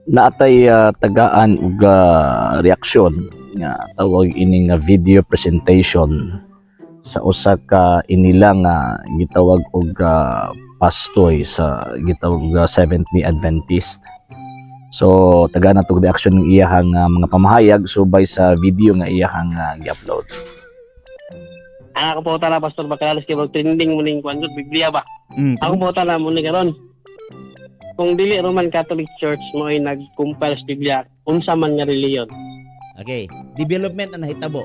naatay tagaan ug reaksyon nga tawag ini nga video presentation sa usa ka inila nga gitawag og pastoy sa gitawag Seventh-day Adventist. So tagaan na tog reaksyon ng iyahang mga pamahayag subay sa video nga iyahang gi-upload. Ako po tala Pastor Bacalaris kay trending mo ning kwan Biblia ba. Ako po tala mo ni karon. Kung dili Roman Catholic Church mo ay nag-compile sa Biblia, unsa man nga reliyon? Okay, development ang nahitabo.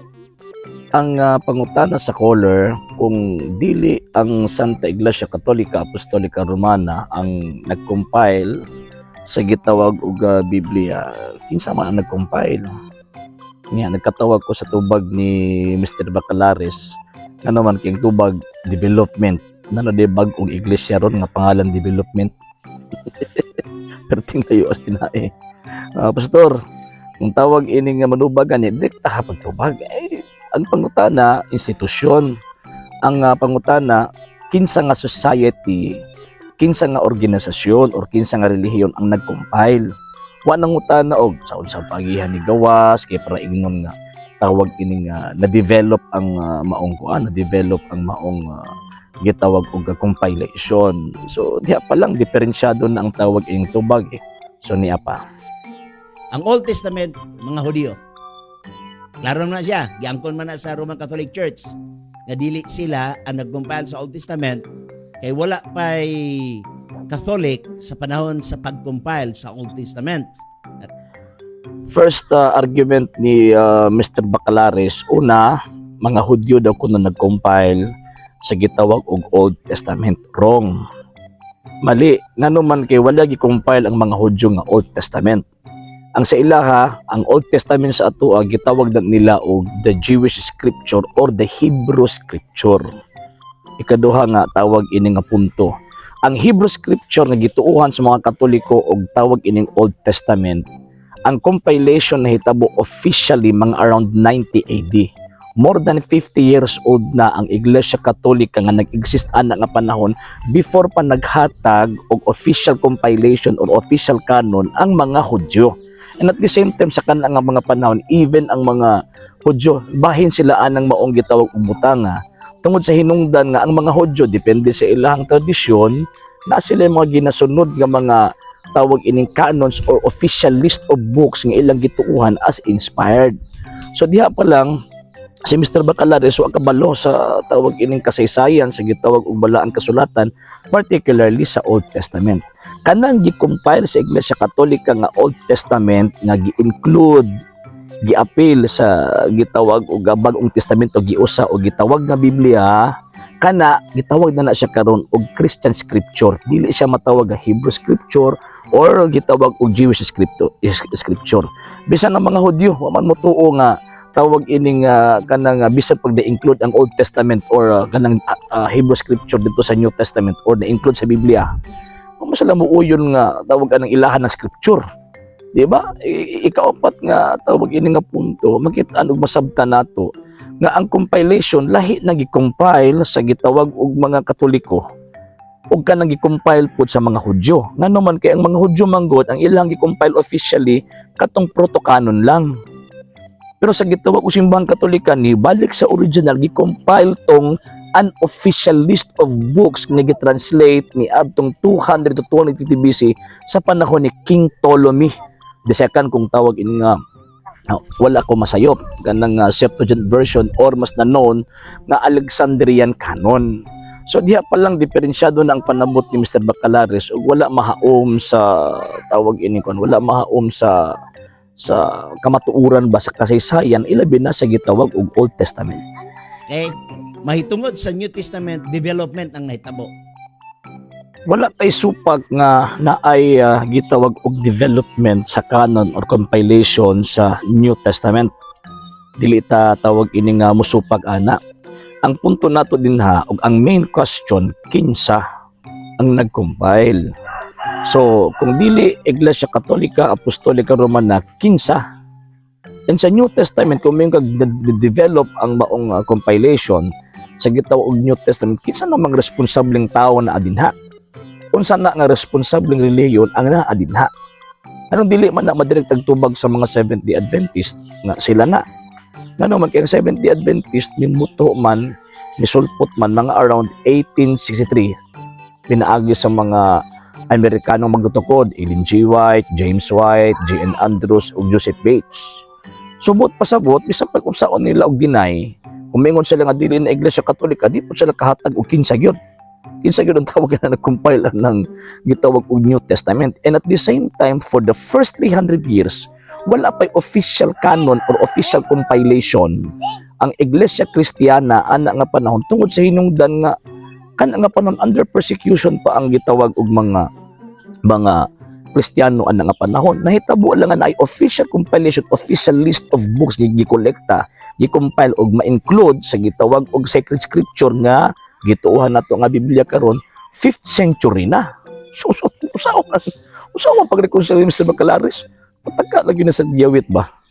Ang pangutana sa caller, kung dili ang Santa Iglesia Katolika Apostolika Romana ang nag-compile sa gitawag og Biblia, kinsa man ang nag-compile? Nga nagkatawag ko sa tubag ni Mr. Bacalaris, ano man king tubag development. Nano di bag-ong iglesia ron nga pangalan development. Perting tayo as tinae. Pastor, kung tawag ini nga manubagan ni dikta pagtubag ang pangutana institusyon, ang pangutana kinsa nga society, kinsa nga organisasyon or kinsa nga relihiyon ang nag-compile. Wa nang utana og sa unsang pagihan ni gawas kay para ingnon nga tawag ini nga na-develop ang maong kuan, na-develop ang maong gitawag og compilation. So diha pa lang diferensyado na ang tawag ing tubag eh. So niya pa. Ang Old Testament, mga Hudyo. Klaro na siya, giangkon man na sa Roman Catholic Church nga dili sila ang nag-compile sa Old Testament kay wala pay Catholic sa panahon sa pag-compile sa Old Testament. First argument ni Mr. Bacalaris, una, mga Hudyo daw kuno nag-compile sa gitawag og Old Testament. Wrong. Mali, nanuman kay wala gi-compile ang mga Hudyo nga Old Testament. Ang sa ilaha, ang Old Testament sa ato gitawag nila og the Jewish Scripture or the Hebrew Scripture. Ikaduha nga tawag ini nga punto. Ang Hebrew Scripture nga gituohan sa mga Katoliko og tawag ining Old Testament, ang compilation na hitabo officially mga around 90 AD. More than 50 years old na ang Iglesia Katolika nga nag-exist ana nga panahon before pa naghatag og official compilation or official canon ang mga Hudyo. And at the same time sa kanang mga panahon, even ang mga Hudyo bahin sila anang maong gitawag og butanga tungod sa hinungdan nga ang mga Hudyo depende sa ilang tradisyon na sila mga ginasunod nga mga tawag ining canons or official list of books nga ilang gituuhan as inspired. So diha pa lang si Mr. Bacalaris wa kabalo sa tawag ining kasaysayan sa gitawag og balaan kasulatan, particularly sa Old Testament. Kanang gi-compile sa Iglesia Katolika nga Old Testament nga gi-include, gi-appeal sa gitawag og Bagong Testamento, giusa og gitawag nga Biblia, kana gitawag na siya karon og Christian Scripture. Dili siya matawag nga Hebrew Scripture or gitawag og Jewish Scripture. Bisan ang mga Hudyo wa man motuo nga tawag ining kanang bisan pag na-include ang Old Testament or kanang Hebrew Scripture dito sa New Testament or na-include sa Biblia. Kung sila mo uyon nga tawag anang ilahan ng Scripture. Di ba? Ikaapat nga tawag ini nga punto, makita-an og masabtan nato nga ang compilation lahi na gi-compile sa gitawag og mga Katoliko ug kanang gi-compile pud sa mga Hudyo. Ngano man kay ang mga Hudyo manggod ang ilang gi-compile officially katong proto-canon lang. Pero sa gitawag og simbahang Katolika ni balik sa original gi-compile tong unofficial list of books nga gi-translate ni adtong 200 to 250 BC sa panahon ni King Ptolemy II kung tawag ini nga wala ko masayop kanang Septuagint version or mas na known nga Alexandrian canon. So diha pa lang diferensyado na ang panabot ni Mr. Bacalaris ug wala mahaom sa tawag ini kon wala mahaom sa kamatuuran ba sa kasaysayan ilabi na sa gitawag og Old Testament. Okay? Mahitungod sa New Testament, development ang nahitabo. Wala tay supag nga naay gitawag og development sa canon or compilation sa New Testament. Dili ta tawag ini nga musupag ana. Ang punto nato dinha og ang main question kinsa ang nag-compile. So, kung dili Iglesia Katolika Apostolika Romana, kinsa? And sa New Testament, kung may develop ang maong compilation sa gitawag og New Testament, kinsa namang responsableng tao na adinha? Unsa na nga responsableng relihiyon ang naa dinha? Anong dili man na madirect tagtubag sa mga Seventh-day Adventist nga sila na. Ngano man kay ang Seventh-day Adventist mimuto man misulpot man mga around 1863 pinaagi sa mga Amerikanong magtutukod, Ellen G. White, James White, J.N. Andrews ug Joseph Bates. Subot pasabot bisan pag unsaon nila og deny, umingon sila nga dili na Iglesia Katolika, di po sila kahatag og kinsa gyud. Kinsa gyud ang tawag na nag-compile ng gitawag og New Testament. And at the same time, for the first 300 years, wala pa'y official canon or official compilation ang Iglesia Kristiyana ana nga panahon tungod sa hinungdan nga nga panahon under persecution pa ang gitawag og mga Kristiyano ana nga panahon. Nahitabo lang nga ay official compilation, official list of books gikolekta, gi-compile og ma-include sa gitawag og sacred scripture nga gituohan nato nga Biblia karon 5th century na. So usaw pag-reconcile ni Mr. Bacalares, patagka lagi na sa giyawit ba?